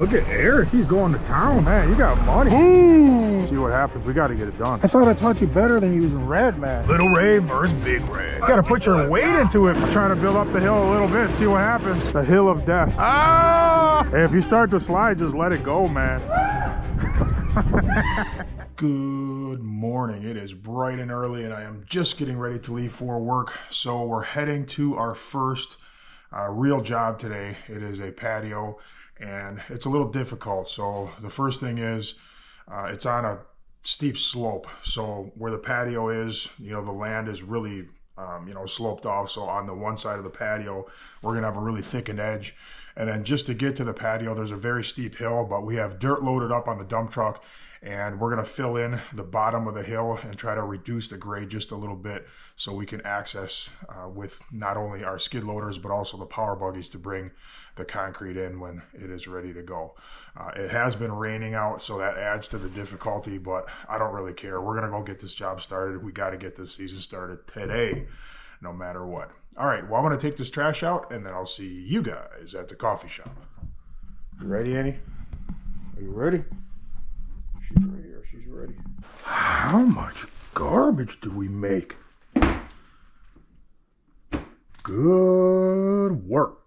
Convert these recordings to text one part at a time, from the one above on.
Look at Eric, he's going to town, man. You got money. Ooh. See what happens. We got to get it done. I thought I taught you better than using red, man. Little Ray versus Big Ray. You got to put your weight into it. We're trying to build up the hill a little bit, see what happens. The hill of death. Ah! Hey, if you start to slide, just let it go, man. Good morning. It is bright and early, and I am just getting ready to leave for work. So we're heading to our first real job today. It is a patio, and it's a little difficult. So the first thing is it's on a steep slope. So where the patio is, you know, the land is really sloped off. So on the one side of the patio, we're gonna have a really thickened edge. And then just to get to the patio, there's a very steep hill, but we have dirt loaded up on the dump truck, and we're gonna fill in the bottom of the hill and try to reduce the grade just a little bit so we can access with not only our skid loaders, but also the power buggies to bring the concrete in when it is ready to go. It has been raining out, so that adds to the difficulty, but I don't really care. We're gonna go get this job started. We gotta get this season started today, no matter what. All right, well, I'm gonna take this trash out, and then I'll see you guys at the coffee shop. You ready, Annie? Are you ready? She's right here, she's ready. How much garbage do we make? Good work.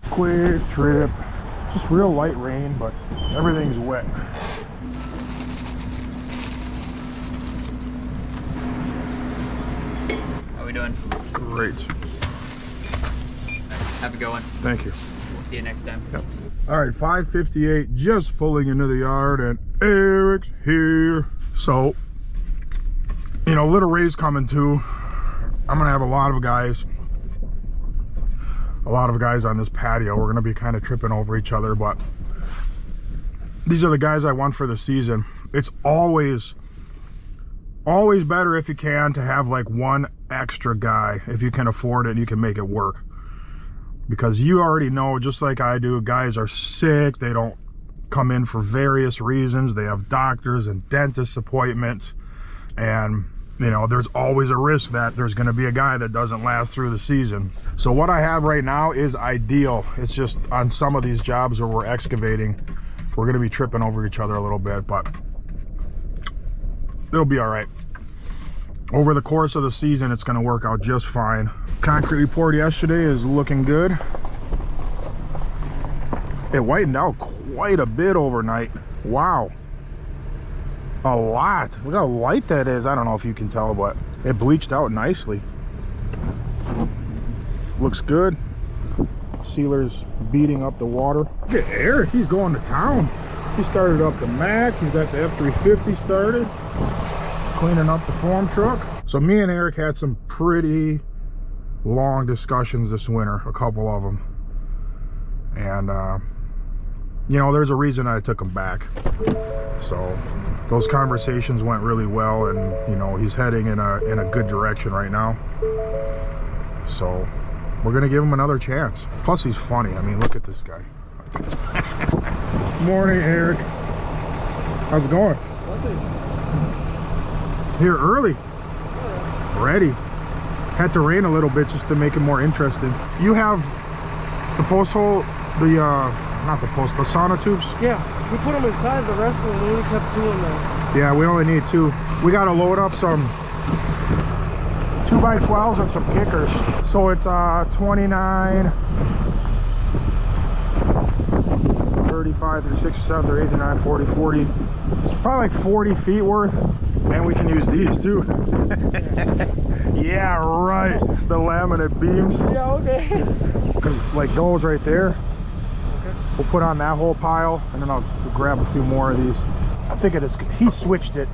Quick trip. Just real light rain, but everything's wet. How we doing? Great. Have a good one. Thank you. We'll see you next time. Yep. All right, 5:58, just pulling into the yard, and Eric's here. So, you know, Little Ray's coming too. I'm gonna have a lot of guys on this patio. We're gonna be kind of tripping over each other, but these are the guys I want for the season. It's always better if you can to have like one extra guy. If you can afford it, you can make it work. Because you already know, just like I do, guys are sick. They don't come in for various reasons. They have doctors and dentist appointments. And, you know, there's always a risk that there's going to be a guy that doesn't last through the season. So what I have right now is ideal. It's just on some of these jobs where we're excavating, we're going to be tripping over each other a little bit, but it'll be all right. Over the course of the season, it's going to work out just fine. Concrete report yesterday is looking good. It whitened out quite a bit overnight. Wow. A lot. Look how light that is. I don't know if you can tell, but it bleached out nicely. Looks good. Sealer's beating up the water. Look at Eric. He's going to town. He started up the Mac. He's got the F350 started. Cleaning up the form truck. So me and Eric had some pretty long discussions this winter, a couple of them, and you know, there's a reason I took him back. So those conversations went really well, and you know, he's heading in a good direction right now, so we're gonna give him another chance. Plus he's funny. I mean, look at this guy. Morning, Eric. How's it going? Here early. Ready. Had to rain a little bit just to make it more interesting. You have the post hole, not the post, the sauna tubes? Yeah, we put them inside, the rest of them, we only kept 2 in there. Yeah, we only need 2. We got to load up some 2x12s and some kickers. So it's 29, 35, 36, 37, 38, 39, 40, 40. It's probably like 40 feet worth. And we can use these too. Yeah, right. The laminate beams. Yeah, okay. Because like those right there, okay, we'll put on that whole pile, and then I'll grab a few more of these. I think it is. He switched it.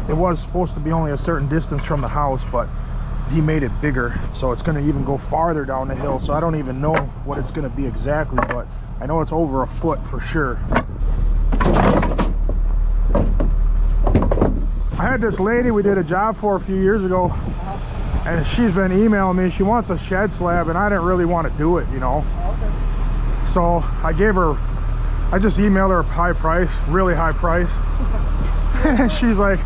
It was supposed to be only a certain distance from the house, but he made it bigger, so it's going to even go farther down the hill. So I don't even know what it's going to be exactly, but I know it's over a foot for sure. I had this lady we did a job for a few years ago, and she's been emailing me. She wants a shed slab, and I didn't really want to do it, you know. Okay. So I just emailed her a high price, really high price. And she's like,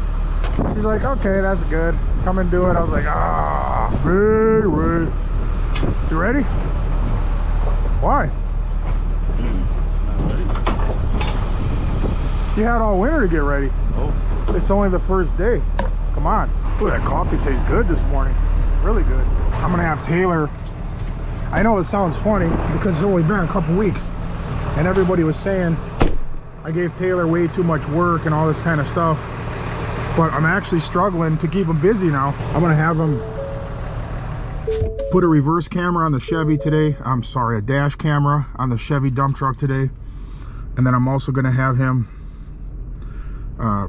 okay, that's good. Come and do it. I was like, big wait. You ready? Why? You had all winter to get ready. Oh. It's only the first day. Come on. Ooh, that coffee tastes good this morning. Really good. I'm gonna have Taylor. I know it sounds funny because it's only been a couple weeks and everybody was saying I gave Taylor way too much work and all this kind of stuff, but I'm actually struggling to keep him busy now. I'm gonna have him put a reverse camera on the Chevy today. I'm sorry, a dash camera on the Chevy dump truck today. And then I'm also gonna have him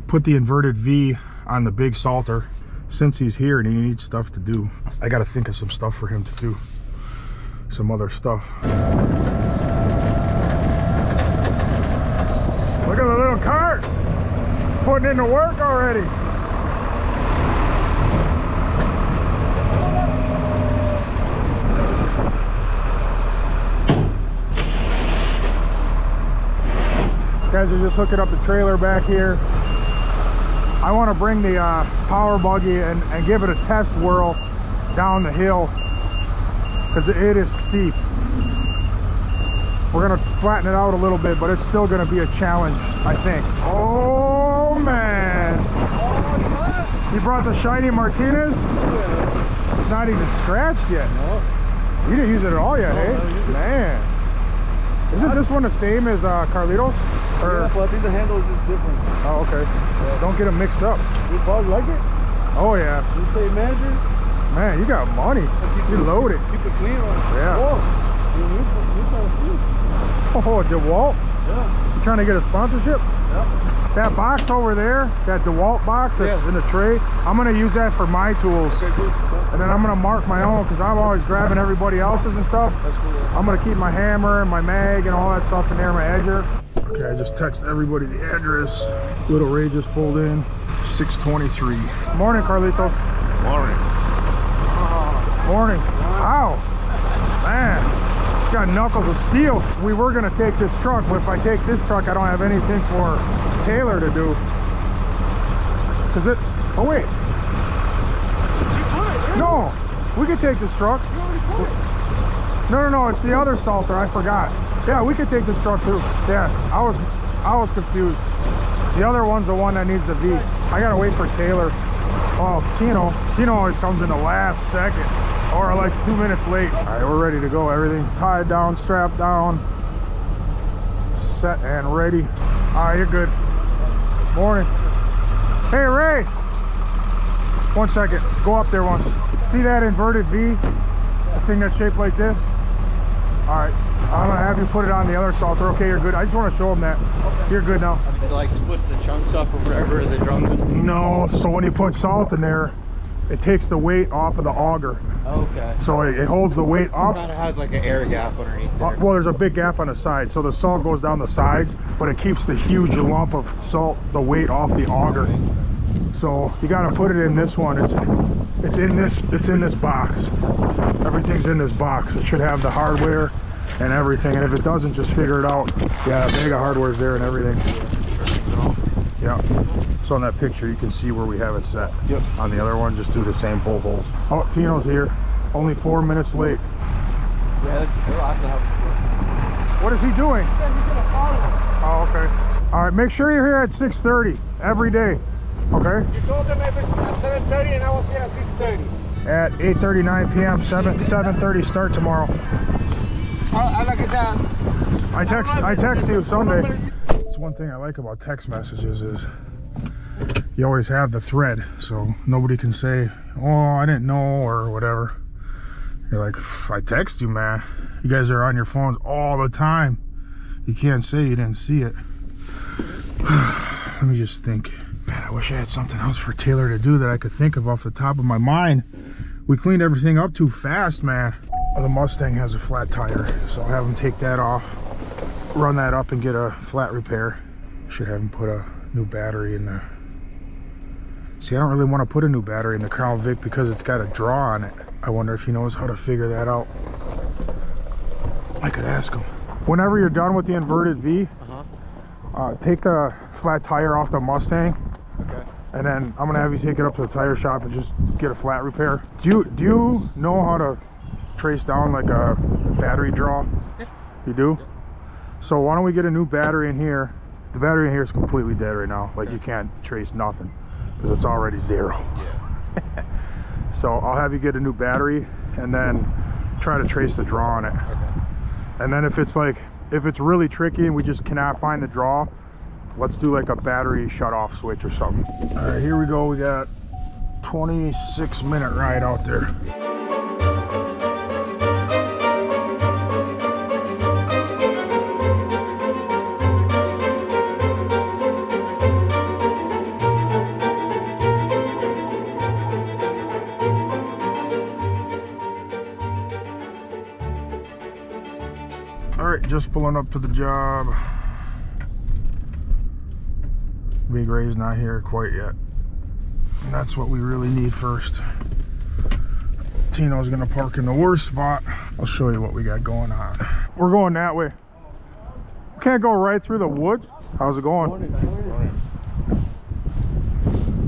put the inverted V on the big salter since he's here and he needs stuff to do. I gotta think of some stuff for him to do. Some other stuff. Look at the little cart putting into work already. Guys are just hooking up the trailer back here. I want to bring the power buggy and give it a test whirl down the hill because it is steep. We're gonna flatten it out a little bit, but it's still gonna be a challenge, I think. Oh man! You brought the shiny Martinez? Yeah. It's not even scratched yet. No. You didn't use it at all yet, hey? Man. Isn't this one the same as Carlitos? Or... Yeah, but I think the handle is just different. Oh, okay. Yeah. Don't get them mixed up. You probably like it? Oh yeah. You take measure? Man, you got money. You loaded. Keep it clean. Yeah. Whoa. You Oh, DeWalt? Yeah. You trying to get a sponsorship? Yeah. That box over there, that DeWalt box that's in the tray, I'm gonna use that for my tools. Okay, good. And then I'm gonna mark my own because I'm always grabbing everybody else's and stuff. That's cool. Yeah. I'm gonna keep my hammer and my mag and all that stuff in there, my edger. Okay, I just texted everybody the address. Little Ray just pulled in. 623. Morning, Carlitos. Morning. Morning. Ow. Man. Got knuckles of steel. We were gonna take this truck, but if I take this truck, I don't have anything for Taylor to do. Cause it, oh wait. No, we could take this truck. No, it's the other salter, I forgot. Yeah, we could take this truck too. Yeah, I was confused. The other one's the one that needs the V. I gotta wait for Taylor. Oh, Tino always comes in the last second. Or like 2 minutes late. All right, we're ready to go. Everything's tied down, strapped down, set and ready. All right, you're good. Morning. Hey, Ray. 1 second. Go up there once. See that inverted V? The thing that's shaped like this? All right. I'm gonna have you put it on the other salter. Okay, you're good. I just want to show them that. You're good now. It like splits the chunks up or whatever the drum is. No, so when you put salt in there, it takes the weight off of the auger. Okay. So it holds the weight up. Kind of has like an air gap underneath there. Well, there's a big gap on the side, so the salt goes down the sides, but it keeps the huge lump of salt, the weight off the auger. So you got to put it in this one. It's in this box. Everything's in this box. It should have the hardware and everything. And if it doesn't, just figure it out. Yeah, the bag of hardware's there and everything. So, yeah. So in that picture, you can see where we have it set. Yep. On the other one, just do the same pull holes. Oh, Tino's here. Only 4 minutes late. Yeah, it'll actually have to work. What is he doing? Oh, okay. All right, make sure you're here at 6:30 every day. Okay? You told them it was at 7:30 and I was here at 6:30. At 8:39 p.m. 7:30 start tomorrow. Like I said, I text you Sunday. It's one thing I like about text messages is you always have the thread, so nobody can say, "Oh, I didn't know," or whatever. You're like, I text you, man. You guys are on your phones all the time. You can't say you didn't see it. Let me just think. Man, I wish I had something else for Taylor to do that I could think of off the top of my mind. We cleaned everything up too fast, man. The Mustang has a flat tire, so I'll have him take that off, run that up and get a flat repair. Should have him put a new battery in the... See, I don't really want to put a new battery in the Crown Vic because it's got a draw on it. I wonder if he knows how to figure that out. I could ask him. Whenever you're done with the inverted V, take the flat tire off the Mustang. Okay. And then I'm gonna have you take it up to the tire shop and just get a flat repair. Do you know how to trace down like a battery draw? Yeah. You do? So why don't we get a new battery in here? The battery in here is completely dead right now. Like you can't trace nothing because it's already 0. Yeah. So I'll have you get a new battery and then try to trace the draw on it. Okay. And then if it's really tricky and we just cannot find the draw, let's do like a battery shut off switch or something. All right, here we go. We got 26-minute ride out there. All right, just pulling up to the job. Big Ray's not here quite yet. And that's what we really need first. Tino's gonna park in the worst spot. I'll show you what we got going on. We're going that way. We can't go right through the woods. How's it going?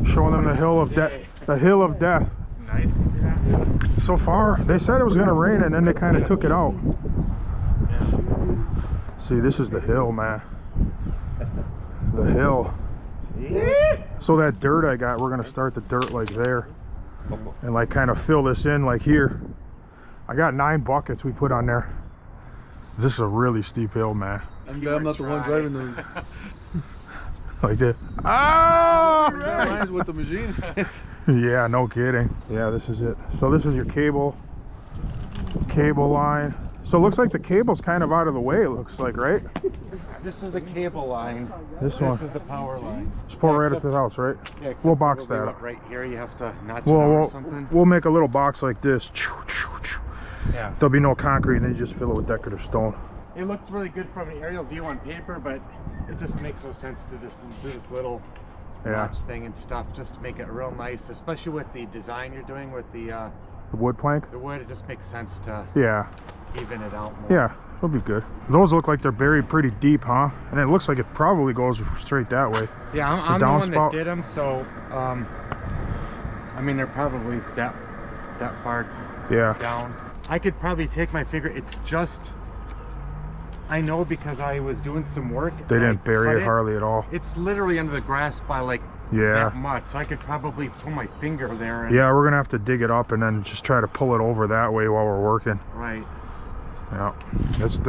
Showing them the hill of death. The hill of death. Nice. So far, they said it was gonna rain and then they kind of took it out. See, this is the hill, man. The hill. So that dirt I got, we're gonna start the dirt like there and like kind of fill this in like here. I got 9 buckets we put on there. This is a really steep hill, man. I'm glad I'm not the one driving those. Like that. Oh! Mine's with the machine. Yeah, no kidding. Yeah, this is it. So this is your cable line. So it looks like the cable's kind of out of the way, it looks like, right? This is the cable line. This one. This is the power line. Just pull right up to the house, right? Yeah, except We'll box probably that what, up. right here, you have to notch it out or something. We'll make a little box like this. Yeah. There'll be no concrete, and then you just fill it with decorative stone. It looked really good from an aerial view on paper, but it just makes no sense to this little notch thing and stuff, just to make it real nice, especially with the design you're doing with the wood plank? The wood, it just makes sense to even it out more. Yeah, it'll be good. Those look like they're buried pretty deep, huh? And it looks like it probably goes straight that way. Yeah, I'm the one that did them, so I mean they're probably that far down. I could probably take my finger. It's just, I know because I was doing some work. They didn't bury it hardly at all. It's literally under the grass by like that much. So I could probably pull my finger there. And yeah, we're gonna have to dig it up and then just try to pull it over that way while we're working. Right. Yeah, that's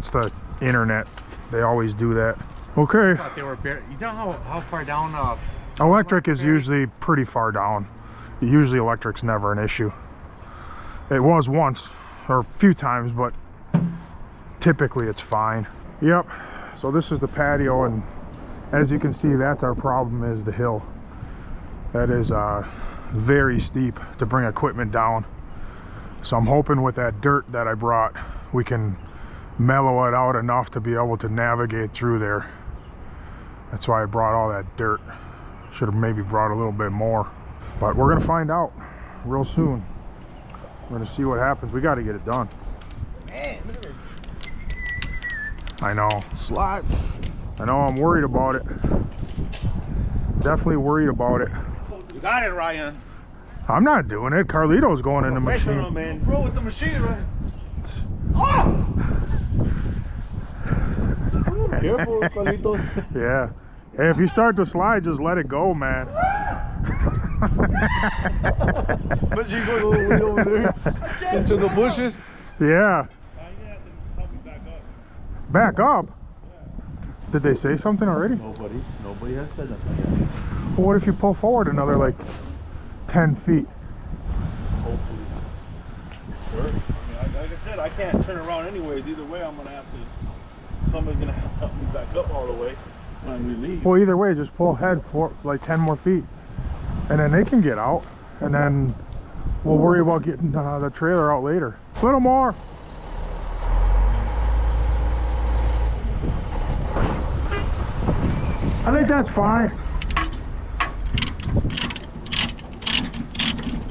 the internet. They always do that. Okay. I thought they were buried. You know how far down? Electric is usually pretty far down. Usually electric's never an issue. It was once or a few times, but typically it's fine. Yep. So this is the patio, and as you can see, that's our problem, is the hill. That is very steep to bring equipment down. So I'm hoping with that dirt that I brought, we can mellow it out enough to be able to navigate through there. That's why I brought all that dirt. Should have maybe brought a little bit more, but we're gonna find out real soon. We're gonna see what happens. We got to get it done. Man, look at it. I know. Slide. I know. I'm worried about it. Definitely worried about it. You got it, Ryan. I'm not doing it. Carlito's going in the machine. Man. Bro, with the machine, right? Careful, Carlitos. Yeah. Hey, if you start to slide, just let it go, man. But you go way over there into the bushes. Yeah. Back up? Did they say something already? Nobody has said that. Well, what if you pull forward another like 10 feet? Hopefully. Sure. I mean, like I said, I can't turn around anyways. Either way, I'm gonna have to. Somebody's gonna have to help me back up all the way when we leave. Well, either way, just pull ahead for like 10 more feet, and then they can get out, and then we'll worry about getting the trailer out later. A little more. I think that's fine.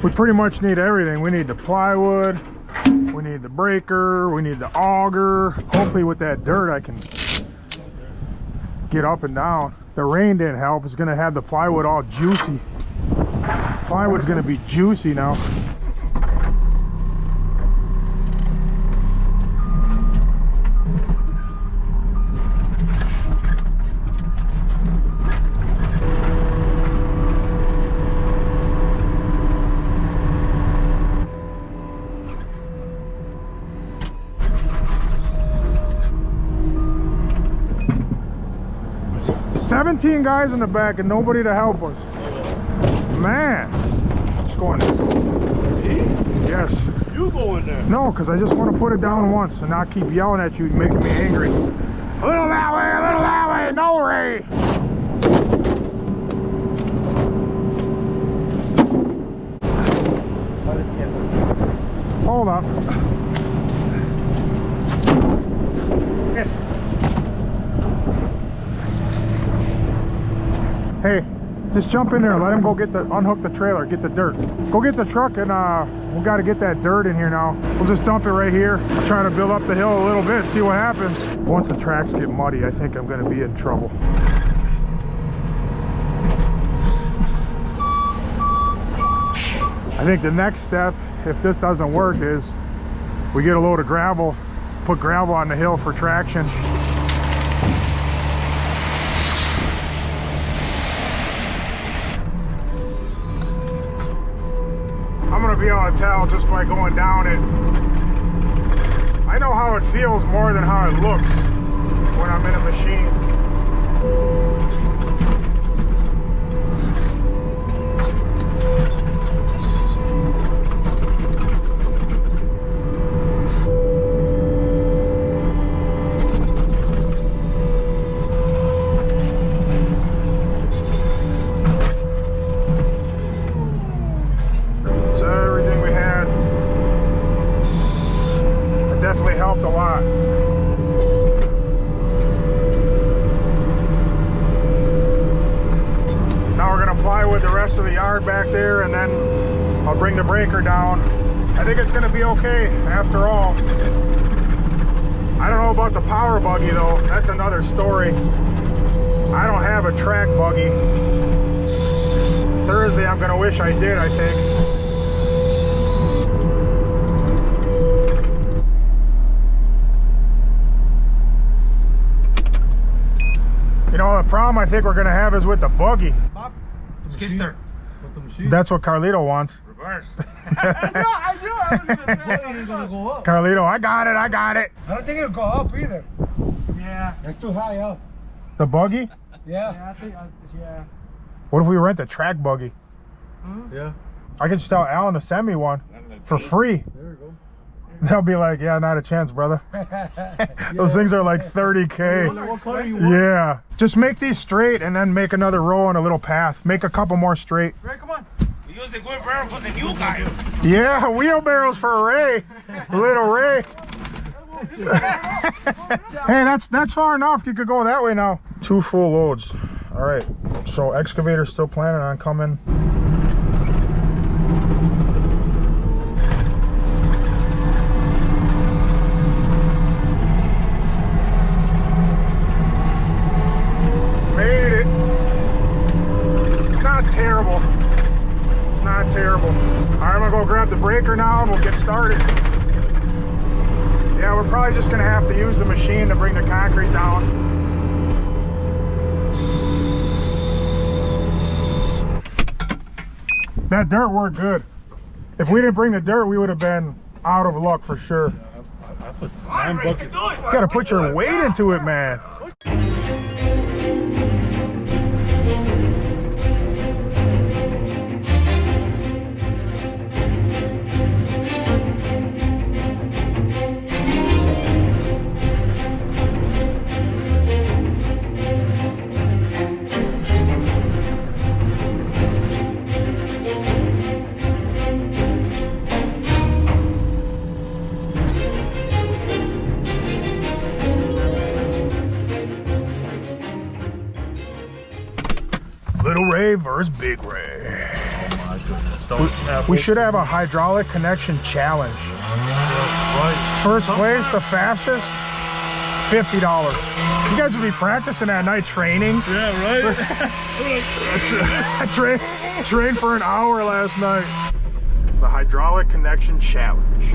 We pretty much need everything. We need the plywood, we need the breaker, we need the auger. Hopefully with that dirt I can get up and down. The rain didn't help. It's gonna have the plywood all juicy. Plywood's gonna be juicy now. 17 guys in the back and nobody to help us. Man. Just going. Yes. You go in there. No, because I just want to put it down once and not keep yelling at you, making me angry. A little that way, no way. Hold up. Yes. Hey, just jump in there. Let him go unhook the trailer, get the dirt. Go get the truck and we got to get that dirt in here now. We'll just dump it right here. I'll try to build up the hill a little bit, see what happens. Once the tracks get muddy, I think I'm going to be in trouble. I think the next step, if this doesn't work, is we get a load of gravel, put gravel on the hill for traction. I'm gonna be able to tell just by going down it. I know how it feels more than how it looks when I'm in a machine. Helped a lot. Now we're gonna plywood the rest of the yard back there, and then I'll bring the breaker down. I think it's gonna be okay after all. I don't know about the power buggy though. That's another story. I don't have a track buggy. Thursday I'm gonna wish I did, I think. You know, the problem I think we're gonna have is with the buggy. Skister. That's what Carlito wants. Reverse. I knew I was gonna go up. Carlito, I got it. I don't think it'll go up either. Yeah. It's too high up. The buggy? Yeah. I think, yeah. What if we rent a track buggy? Yeah. I could just tell Alan to send me one for free. There we go. They'll be like, yeah, not a chance, brother. Those things are like 30K. What color you want? Yeah. Just make these straight and then make another row and a little path. Make a couple more straight. Ray, come on. We use the wheelbarrow for the new guy. Yeah, wheelbarrows for Ray. Little Ray. Hey, that's far enough. You could go that way now. 2 full loads. All right. So excavator's still planning on coming. Made it. It's not terrible. It's not terrible. All right, I'm gonna go grab the breaker now and we'll get started. Yeah, we're probably just gonna have to use the machine to bring the concrete down. That dirt worked good. If we didn't bring the dirt, we would have been out of luck for sure. I put 9 buckets. You gotta put your weight into it, man. Little Ray versus Big Ray. Oh my goodness. Don't have We should have a hydraulic connection challenge. right. First place, the fastest, $50. You guys would be practicing at night training. Yeah, right. I trained for an hour last night. The hydraulic connection challenge.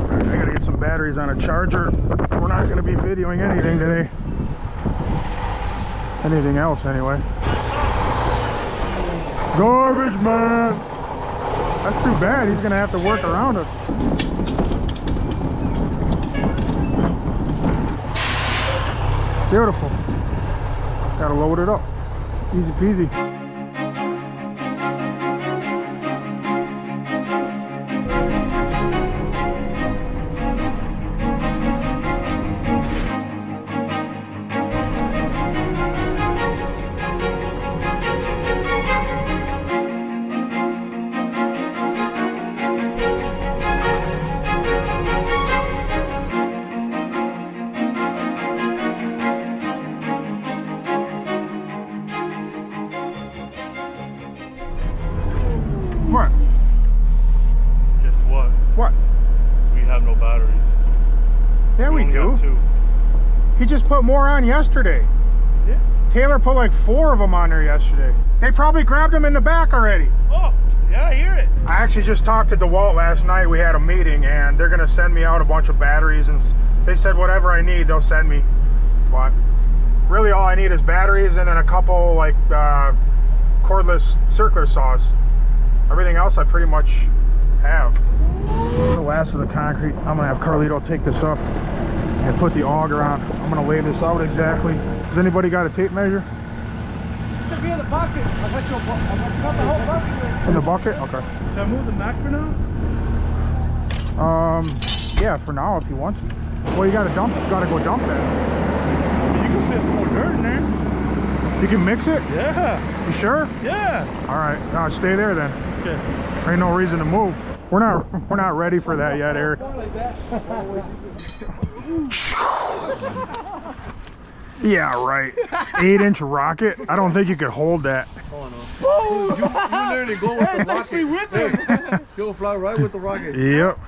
I gotta get some batteries on a charger. We're not gonna be videoing anything today. Anything else anyway. Garbage man. That's too bad. He's gonna have to work around us. Beautiful. Gotta load it up. Easy peasy. What? Guess what? What? We have no batteries. Yeah, we only do. got 2. He just put more on yesterday. Yeah. Taylor put like 4 of them on there yesterday. They probably grabbed them in the back already. Oh, yeah, I hear it. I actually just talked to DeWalt last night. We had a meeting and they're gonna send me out a bunch of batteries, and they said whatever I need, they'll send me. But really all I need is batteries and then a couple like cordless circular saws. Everything else I pretty much have. The last of the concrete, I'm gonna have Carlito take this up and put the auger on. I'm gonna lay this out exactly. Has anybody got a tape measure? It should be in the bucket. I'll let you got the whole bucket. In the bucket? Okay. Should I move the Mac for now? Yeah, for now if you want to. Well, you gotta go dump that. You can fit more dirt in there. You can mix it? Yeah. You sure? Yeah. All right, now stay there then. Okay. There ain't no reason to move. We're not ready for that yet, Eric. Yeah, right. 8-inch rocket. I don't think you could hold that. Oh, you literally go with the rocket. Me with it. You'll fly right with the rocket. Yep.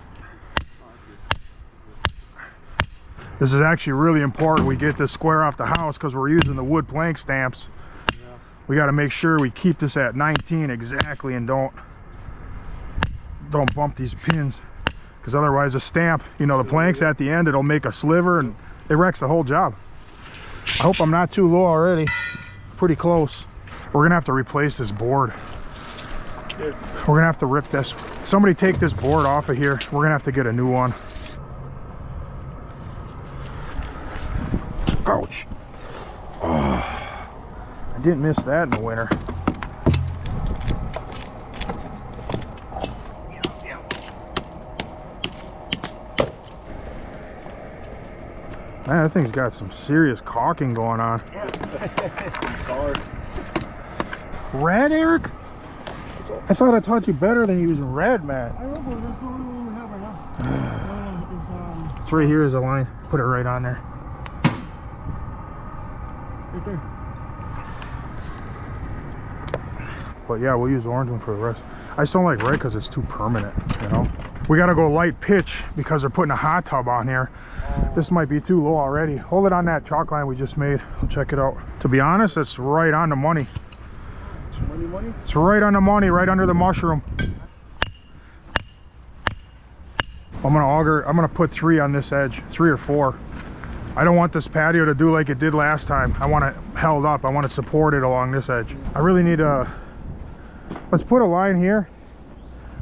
This is actually really important. We get this square off the house because we're using the wood plank stamps. Yeah. We got to make sure we keep this at 19 exactly and don't bump these pins, because otherwise the stamp, you know, the planks at the end, it'll make a sliver and it wrecks the whole job. I hope I'm not too low already. Pretty close. We're gonna have to replace this board. We're gonna have to rip this. Somebody take this board off of here. We're gonna have to get a new one. Ouch. Oh, I didn't miss that in the winter. Man, that thing's got some serious caulking going on. Red, Eric? I thought I taught you better than using red, man. I remember this one we have right now. It's right here is a line. Put it right on there. Right there. But yeah, we'll use the orange one for the rest. I just don't like red because it's too permanent, you know? We gotta go light pitch because they're putting a hot tub on here. This might be too low already. Hold it on that chalk line we just made. We'll check it out. To be honest, it's right on the money. Money? It's right on the money, right under the mushroom. I'm gonna auger, I'm gonna put 3 on this edge, 3 or 4. I don't want this patio to do like it did last time. I want it held up. I want it supported along this edge. I really need a, let's put a line here,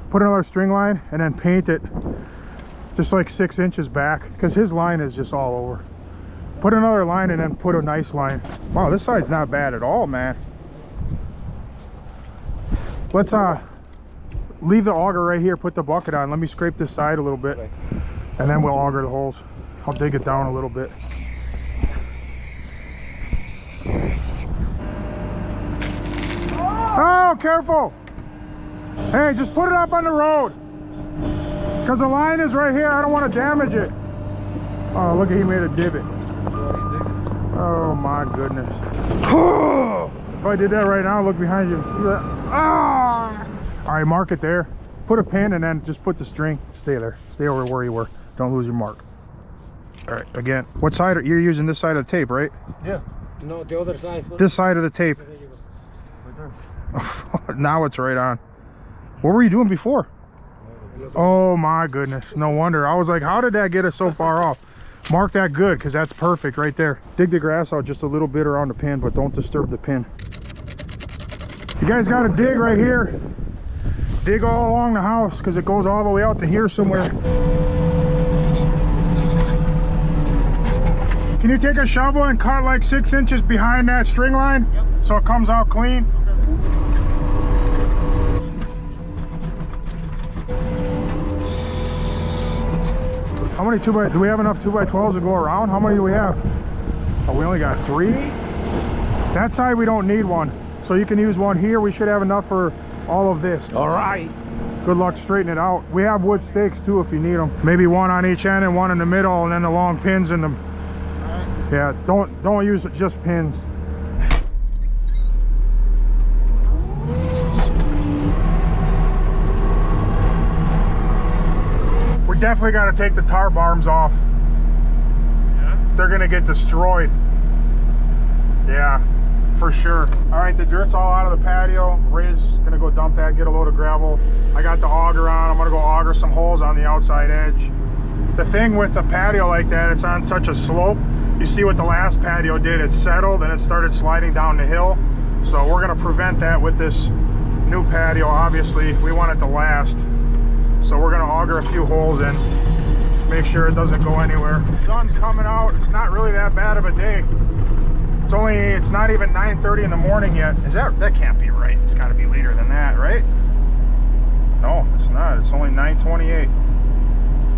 put another string line, and then paint it just like 6 inches back, because his line is just all over. Put another line and then put a nice line. Wow, this side's not bad at all, man. Let's leave the auger right here, put the bucket on. Let me scrape this side a little bit, and then we'll auger the holes. I'll dig it down a little bit. Oh, careful. Hey, just put it up on the road, because the line is right here. I don't want to damage it. Oh, look, he made a divot. Oh my goodness. If I did that right now, look behind you. Ah! All right, mark it there. Put a pin and then just put the string. Stay there. Stay over where you were. Don't lose your mark. All right, again. What side you're using? This side of the tape, right? Yeah. No, the other side. This side of the tape. Right there. Now it's right on. What were you doing before? Oh my goodness. No wonder. I was like, how did that get us so far off? Mark that good, because that's perfect right there. Dig the grass out just a little bit around the pin, but don't disturb the pin. You guys got to dig right here. dig all along the house because it goes all the way out to here somewhere. Can you take a shovel and cut like 6 inches behind that string line? Yep. So it comes out clean? How many do we have enough 2x12s to go around? How many do we have? Oh, we only got 3. That side we don't need one. So you can use one here. We should have enough for all of this. All right. Good luck straightening it out. We have wood stakes too if you need them. Maybe one on each end and one in the middle and then the long pins in them. Yeah, don't use just pins. We definitely got to take the tar barms off. Yeah? They're gonna get destroyed. Yeah, for sure. All right, the dirt's all out of the patio. Ray's gonna go dump that, get a load of gravel. I got the auger on. I'm gonna go auger some holes on the outside edge. The thing with a patio like that, it's on such a slope. You see what the last patio did, it settled and it started sliding down the hill. So we're gonna prevent that with this new patio. Obviously, we want it to last. So we're gonna auger a few holes in, make sure it doesn't go anywhere. The sun's coming out, it's not really that bad of a day. It's not even 9:30 in the morning yet. That can't be right. It's gotta be later than that, right? No, it's not, it's only 9:28.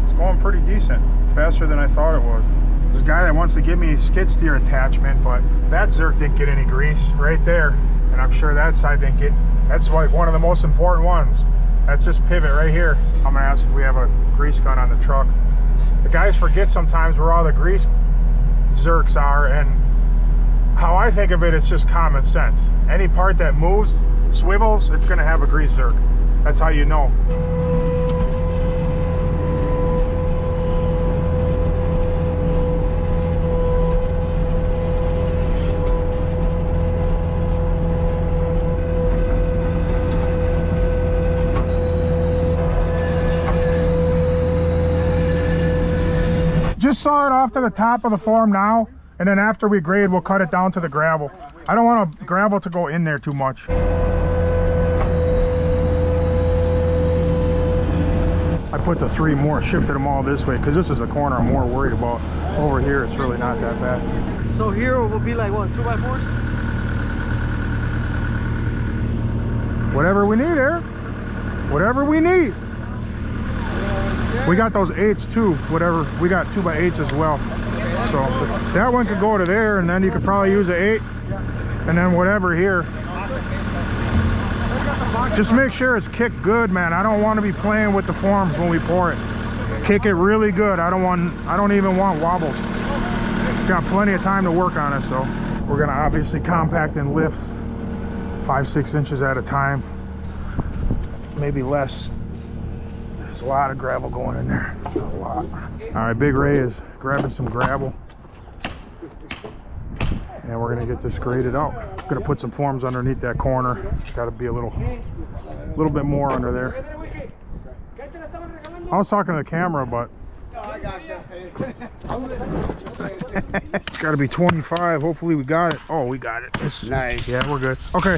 It's going pretty decent, faster than I thought it would. This guy that wants to give me a skid steer attachment, but that Zerk didn't get any grease right there. And I'm sure that side didn't get, that's like one of the most important ones. That's this pivot right here. I'm gonna ask if we have a grease gun on the truck. The guys forget sometimes where all the grease Zerks are, and how I think of it, it's just common sense. Any part that moves, swivels, it's gonna have a grease Zerk. That's how you know. Just saw it off to the top of the form now, and then after we grade, we'll cut it down to the gravel. I don't want the gravel to go in there too much. I put the 3 more, shifted them all this way, because this is the corner I'm more worried about. Over here, it's really not that bad. So here will be like what, 2x4s? Whatever we need, Eric. Whatever we need. We got those 8s too, whatever. We got 2x8s as well. So that one could go to there, and then you could probably use an 8, and then whatever here. Just make sure it's kicked good, man. I don't want to be playing with the forms when we pour it. Kick it really good. I don't even want wobbles. Got plenty of time to work on it, so we're gonna obviously compact and lift 5-6 inches at a time, maybe less. There's a lot of gravel going in there, a lot. All right, Big Ray is grabbing some gravel, and we're gonna get this graded out. Gonna put some forms underneath that corner. It's got to be a little bit more under there. I was talking to the camera, but it's got to be 25. Hopefully we got it. Oh, we got it. It's nice. Yeah, we're good. Okay,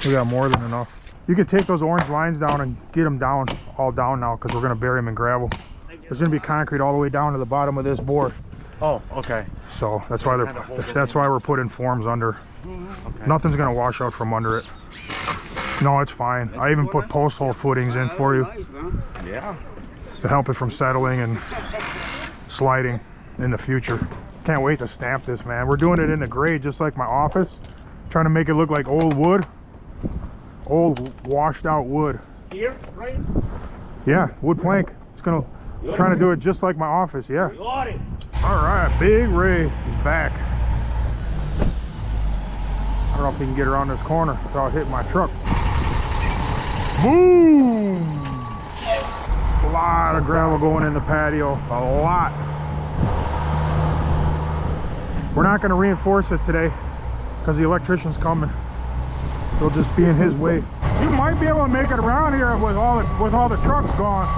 we got more than enough. You can take those orange lines down and get them down, all down now, because we're going to bury them in gravel. There's going to be concrete all the way down to the bottom of this board. Oh, okay. So that's why we're putting forms under. Okay. Nothing's going to wash out from under it. No, it's fine. I even put post hole footings in for you. Yeah. To help it from settling and sliding in the future. Can't wait to stamp this, man. We're doing it in the grade just like my office. Trying to make it look like old wood. Old washed out wood. Here, right? Yeah, wood plank. It's trying to do it just like my office. Yeah. All right, Big Ray is back. I don't know if he can get around this corner without hitting my truck. Boom! A lot of gravel going in the patio. A lot. We're not going to reinforce it today because the electrician's coming. He'll just be in his way. You might be able to make it around here with all the trucks gone.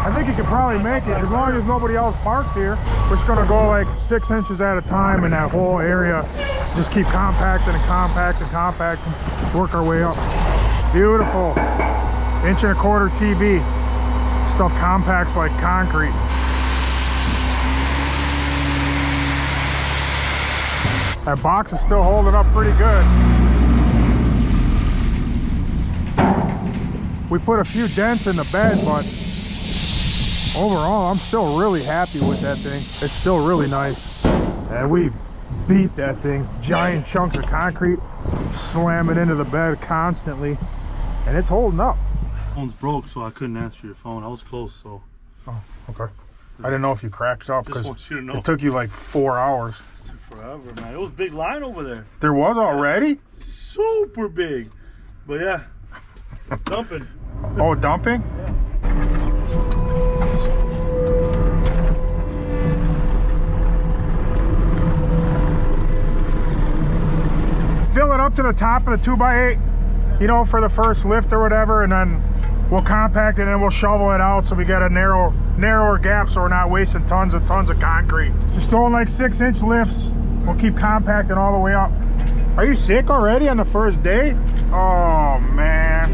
I think you could probably make it as long as nobody else parks here. We're just gonna go like 6 inches at a time in that whole area Just keep compacting and compacting, compacting, work our way up. Beautiful. 1.25" TB. Stuff compacts like concrete. That box is still holding up pretty good. We put a few dents in the bed, but overall, I'm still really happy with that thing. It's still really nice. And we beat that thing. Giant chunks of concrete slamming into the bed constantly. And it's holding up. Phone's broke, so I couldn't answer your phone. I was close, so. Oh, okay. I didn't know if you cracked up because want you to know. it took you like 4 hours. It took forever, man. It was a big line over there. There was already? Super big. But yeah, dumping. Oh, dumping? Yeah. Fill it up to the top of the 2x8, you know, for the first lift or whatever, and then we'll compact it and we'll shovel it out so we got a narrower gap so we're not wasting tons of concrete. Just throwing like 6-inch lifts. We'll keep compacting all the way up. Are you sick already on the first day? Oh, man.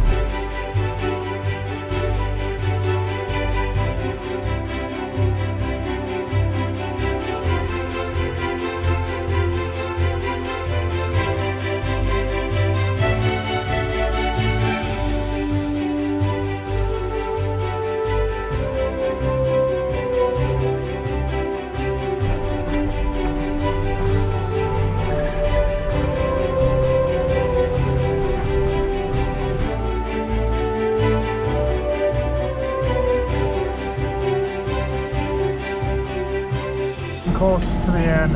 Close to the end.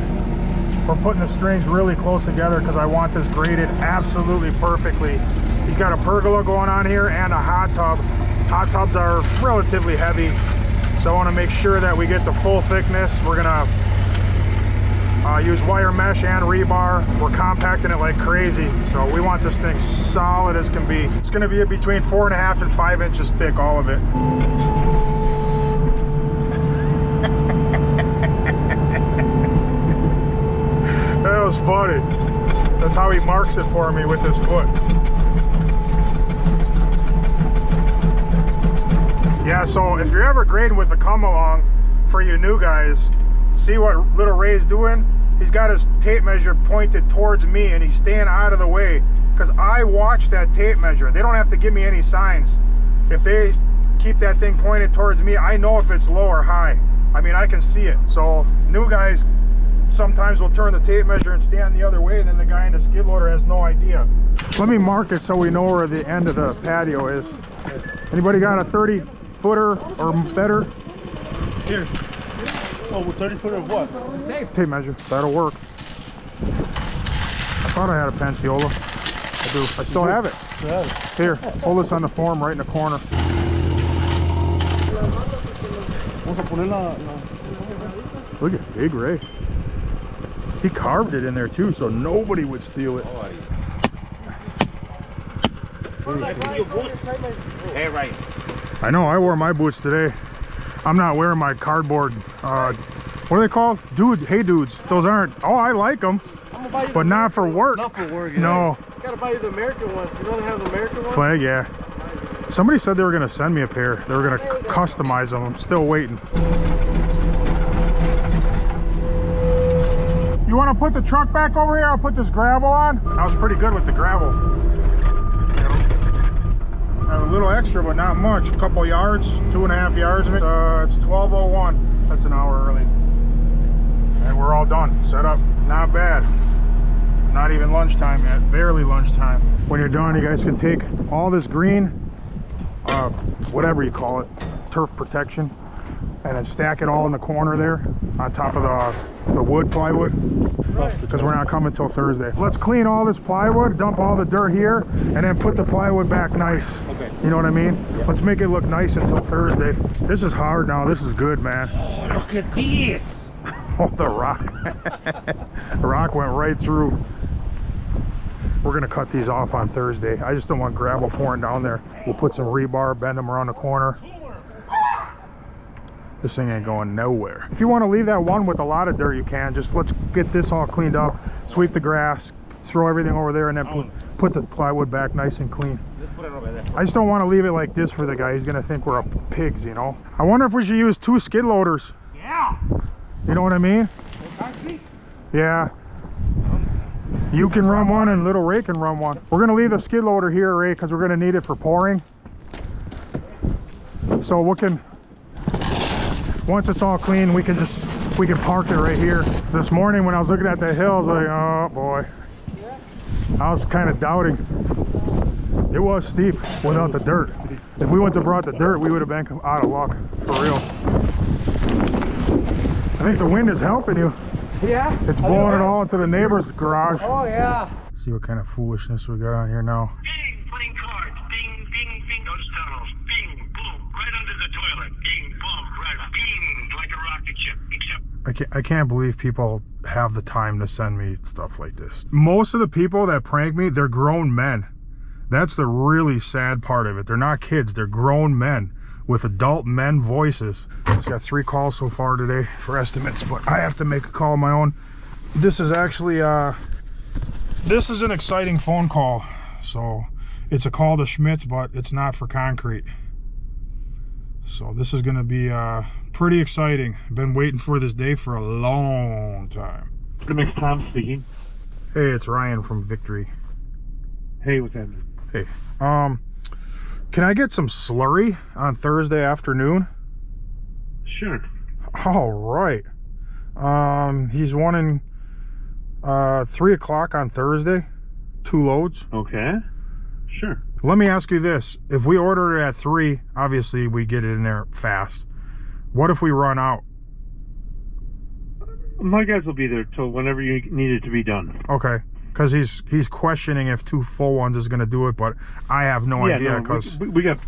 We're putting the strings really close together because I want this graded absolutely perfectly. He's got a pergola going on here and a hot tub. Hot tubs are relatively heavy, so I want to make sure that we get the full thickness. We're gonna use wire mesh and rebar. We're compacting it like crazy, so we want this thing solid as can be. It's going to be between 4.5 and 5 inches thick, all of it. That was funny. That's how he marks it for me with his foot. Yeah, so if you're ever grading with a come along, for you new guys, see what little Ray's doing? He's got his tape measure pointed towards me and he's staying out of the way because I watch that tape measure. They don't have to give me any signs. If they keep that thing pointed towards me, I know if it's low or high. I mean, I can see it. So new guys sometimes will turn the tape measure and stand the other way, and then the guy in the skid loader has no idea. Let me mark it so we know where the end of the patio is. Anybody got a 30-footer or better? Here. Oh, 30-footer of what? Tape measure. That'll work. I thought I had a Pensiola. I do. I still have it. Here, hold this on the form right in the corner. Look at Big Ray. He carved it in there too, so nobody would steal it. Hey, right. I know, I wore my boots today. I'm not wearing my cardboard, what are they called? Hey dudes, those aren't, oh, I like them, but not for work. Not for work, yeah. No. Gotta buy you the American ones. You know they have the American ones? Flag, yeah. Somebody said they were gonna send me a pair. They were gonna customize them. I'm still waiting. You wanna put the truck back over here? I'll put this gravel on. I was pretty good with the gravel. I have a little extra, but not much. A couple yards, 2.5 yards. It's 12:01. That's an hour early. And we're all done. Set up. Not bad. Not even lunchtime yet. Barely lunchtime. When you're done, you guys can take all this green, whatever you call it, turf protection, and then stack it all in the corner there on top of the wood plywood, because we're not coming till Thursday. Let's clean all this plywood, dump all the dirt here, and then put the plywood back nice. Okay. You know what I mean? Yeah. Let's make it look nice until Thursday. This is hard now. This is good, man. Oh, look at this. Oh, the rock. The rock went right through. We're gonna cut these off on Thursday. I just don't want gravel pouring down there. We'll put some rebar, bend them around the corner. This thing ain't going nowhere. If you want to leave that one with a lot of dirt, you can. Just let's get this all cleaned up, sweep the grass, throw everything over there, and then put the plywood back nice and clean. I just don't want to leave it like this for the guy. He's gonna think we're pigs, you know. I wonder if we should use 2 skid loaders. Yeah. You know what I mean? Yeah. You can run one and little Ray can run one. We're gonna leave the skid loader here, Ray, because we're gonna need it for pouring. So we can, once it's all clean, we can park it right here. This morning when I was looking at the hills, I was like, oh boy. I was kind of doubting. It was steep without the dirt. If we wouldn't have brought the dirt, we would have been out of luck, for real. I think the wind is helping you. Yeah. It's blowing it all into the neighbor's garage. Oh yeah. See what kind of foolishness we got on here now. Bing, playing cards. Bing, bing, bing. Those tunnels. Bing, boom, right under the toilet. Bing, boom, right. Bing, like a rocket ship. Except I can't believe people have the time to send me stuff like this. Most of the people that prank me, they're grown men. That's the really sad part of it. They're not kids, they're grown men with adult men voices. Just got 3 calls so far today for estimates, but I have to make a call of my own. This is actually, this is an exciting phone call. So it's a call to Schmitz, but it's not for concrete. So this is gonna be pretty exciting. I've been waiting for this day for a long time. Next Tom speaking. Hey, it's Ryan from Victory. Hey, what's happening? Hey, can I get some slurry on Thursday afternoon? Sure. All right. He's wanting 3 o'clock on Thursday, 2 loads. Okay. Sure. Let me ask you this. If we order it at 3, obviously we get it in there fast. What if we run out? My guys will be there till whenever you need it to be done. Okay. Because he's questioning if 2 full ones is going to do it, but I have no idea. Because we got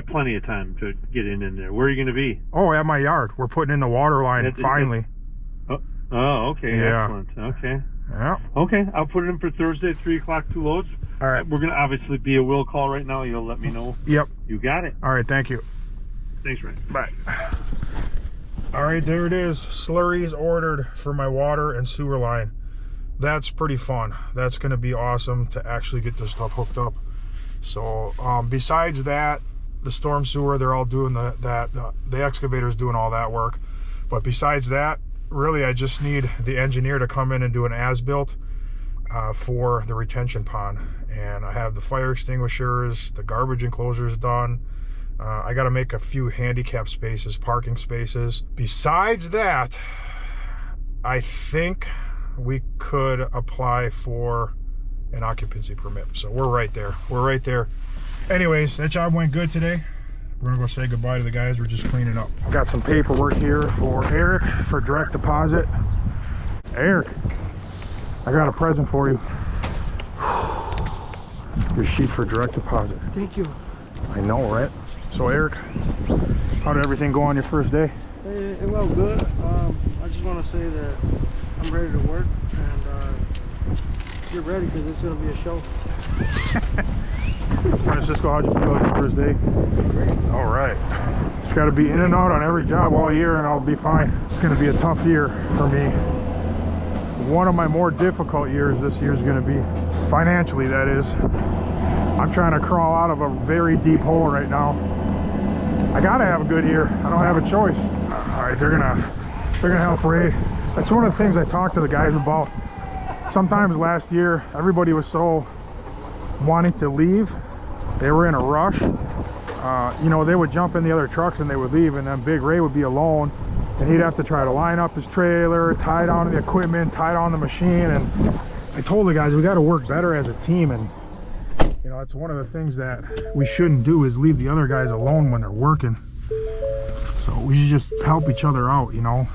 plenty of time to get in there. Where are you going to be? Oh, at my yard. We're putting in the water line finally. Oh, okay. Yeah. Excellent. Okay. Yeah. Okay, I'll put it in for Thursday at 3 o'clock, 2 loads. All right. We're gonna obviously be a will call right now. You'll let me know. Yep. You got it. All right. Thank you. Thanks, Ryan. Bye. All right, there it is. Slurries ordered for my water and sewer line. That's pretty fun. That's going to be awesome to actually get this stuff hooked up. So besides that, the storm sewer, they're all doing the excavator's doing all that work. But besides that, really I just need the engineer to come in and do an as-built for the retention pond. And I have the fire extinguishers, the garbage enclosures done. I got to make a few handicap spaces, parking spaces. Besides that, I think we could apply for an occupancy permit. So we're right there. We're right there. Anyways, that job went good today. We're gonna go say goodbye to the guys. We're just cleaning up. Got some paperwork here for Eric for direct deposit. Eric, I got a present for you. Your sheet for direct deposit. Thank you. I know, right? So Eric, how did everything go on your first day? It went good. I just want to say that I'm ready to work, and get ready because it's going to be a show. Francisco, how'd you feel on your first day? Great. All right. Just got to be in and out on every job all year and I'll be fine. It's going to be a tough year for me. One of my more difficult years this year is going to be, financially that is. I'm trying to crawl out of a very deep hole right now. I got to have a good year. I don't have a choice. All right, they're gonna help Ray. That's one of the things I talked to the guys about. Sometimes last year, everybody was so wanting to leave. They were in a rush. You know, they would jump in the other trucks and they would leave, and then Big Ray would be alone, and he'd have to try to line up his trailer, tie down the equipment, tie down the machine. And I told the guys we got to work better as a team. And you know, it's one of the things that we shouldn't do is leave the other guys alone when they're working. So we should just help each other out, you know.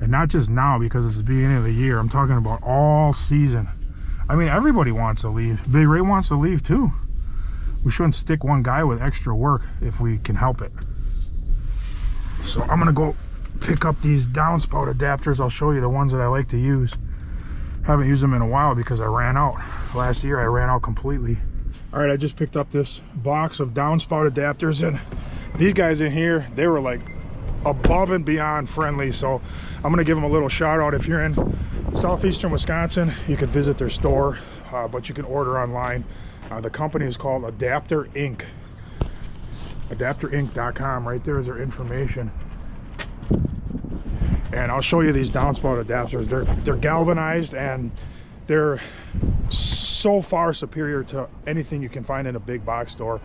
And not just now because it's the beginning of the year. I'm talking about all season. I mean, everybody wants to leave. Big Ray wants to leave too. We shouldn't stick one guy with extra work if we can help it. So I'm gonna go pick up these downspout adapters. I'll show you the ones that I like to use. Haven't used them in a while because I ran out. Last year I ran out completely. All right, I just picked up this box of downspout adapters, and these guys in here, they were like above and beyond friendly. So I'm gonna give them a little shout out. If you're in southeastern Wisconsin, you can visit their store, but you can order online. The company is called Adapter Inc. AdapterInc.com. Right there is their information. And I'll show you these downspout adapters. They're galvanized, and they're so far superior to anything you can find in a big box store.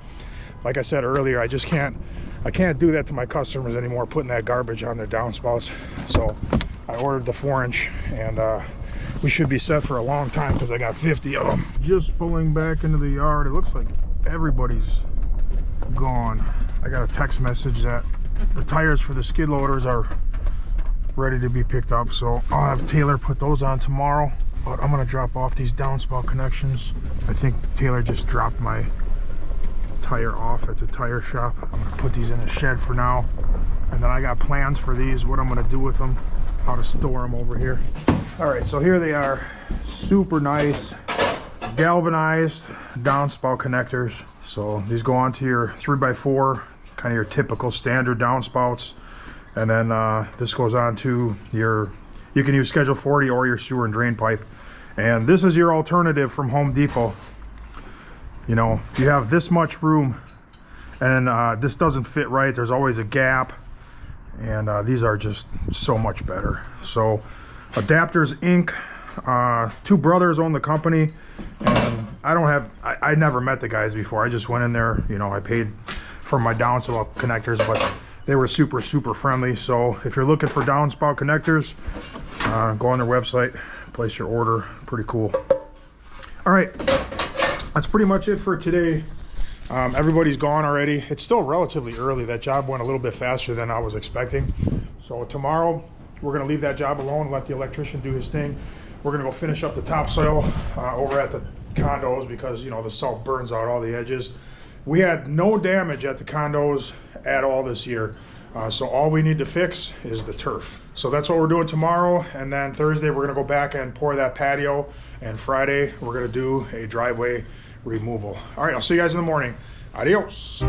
Like I said earlier, I can't do that to my customers anymore, putting that garbage on their downspouts. So I ordered the 4-inch, and we should be set for a long time because I got 50 of them. Just pulling back into the yard. It looks like everybody's gone. I got a text message that the tires for the skid loaders are ready to be picked up, so I'll have Taylor put those on tomorrow. But I'm gonna drop off these downspout connections. I think Taylor just dropped my tire off at the tire shop. I'm gonna put these in the shed for now, and then I got plans for these, what I'm gonna do with them, how to store them over here. All right, so here they are. Super nice galvanized downspout connectors. So these go onto your 3x4, kind of your typical standard downspouts. And then this goes on to your, you can use Schedule 40 or your sewer and drain pipe. And this is your alternative from Home Depot. You know, if you have this much room and this doesn't fit right, there's always a gap. And these are just so much better. So Adapters Inc. 2 brothers own the company. And I never met the guys before. I just went in there, you know, I paid for my downspout connectors, but they were super friendly. So if you're looking for downspout connectors, go on their website, place your order. Pretty cool. All right, that's pretty much it for today. Everybody's gone already. It's still relatively early. That job went a little bit faster than I was expecting. So tomorrow we're gonna leave that job alone, let the electrician do his thing. We're gonna go finish up the topsoil over at the condos because, you know, the salt burns out all the edges. We had no damage at the condos at all this year. So all we need to fix is the turf. So that's what we're doing tomorrow. And then Thursday, we're gonna go back and pour that patio. And Friday, we're gonna do a driveway removal. All right, I'll see you guys in the morning. Adios.